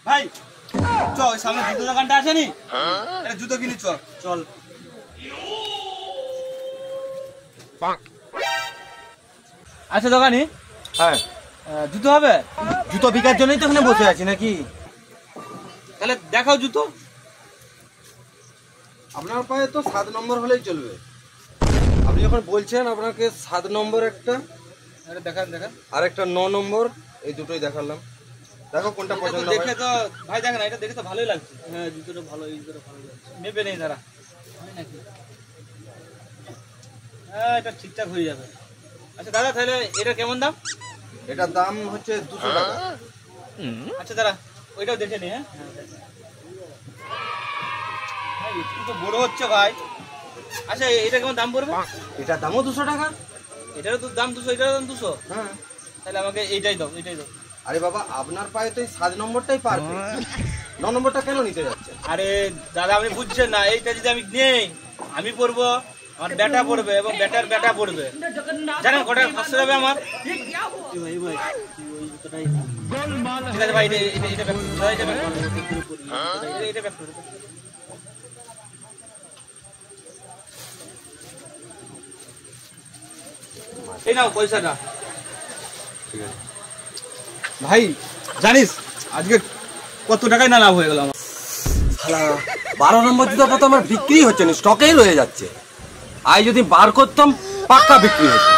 ভাই চল ওই সামনে জুতো দোকানটা আছে নি, একটা জুতো কিনি চল। চল আচ্ছা দোকানি, হ্যাঁ জুতো হবে? জুতো বিকার জন্যই তো এখানে বসে আছি নাকি? তাহলে দেখাও জুতো। আপনার পায়ে তো 7 নম্বর হলেই চলবে। আপনি যখন বলছেন আপনাকে 7 নম্বর একটা, আরে দেখান দেখান, আর একটা 9 নম্বর, এই দুটোই দেখালাম। দেখো কোনটা পছন্দ হয়। দেখে তো ভাই দেখেন, এটা দেখে তো ভালোই লাগছে। হ্যাঁ জুতোটা ভালো, এই জুতোটা ভালো লাগছে। নেবে নেই দাঁড়া নাকি? হ্যাঁ এটা ঠিকঠাক হয়ে যাবে। আচ্ছা দাদা তাহলে এটা কেমন দাম? এটার দাম হচ্ছে 200 টাকা। আচ্ছা দাঁড়া ওইটাও দেখে নি। হ্যাঁ ভাই একটু তো বড় হচ্ছে ভাই। আচ্ছা এটা কেমন দাম পড়বে? এটার দামও 200 টাকা। এটারও তো দাম 200, এটারও দাম 200। হ্যাঁ তাহলে আমাকে এইটাই দাও, এইটাই দাও। আরে বাবা আপনার পায়ে তো এই 7 নম্বরটাই পারফেক্ট, 9 নম্বরটা কেন নিতে যাচ্ছেন? আরে দাদা আপনি বুঝছেন না, এইটা যদি আমি নেই, আমি পড়বো, আমার বেটা পড়বে এবং বেটার বেটা পড়বে। জানেন কটা খরচা যাবে আমার? ঠিক আছে ভাই, এটা ব্যাক করো, এটা ব্যাক করো, এটা ব্যাক করো। এই নাও পয়সাটা। ঠিক আছে ভাই জানিস আজকে কত টাকায় না লাভ হয়ে গেল আমার? শালা 12 নম্বর জুতোটা তো আমার বিক্রি হচ্ছে না, স্টকেই রয়ে যাচ্ছে। আজ যদি বার করতাম পাক্কা বিক্রি হতো।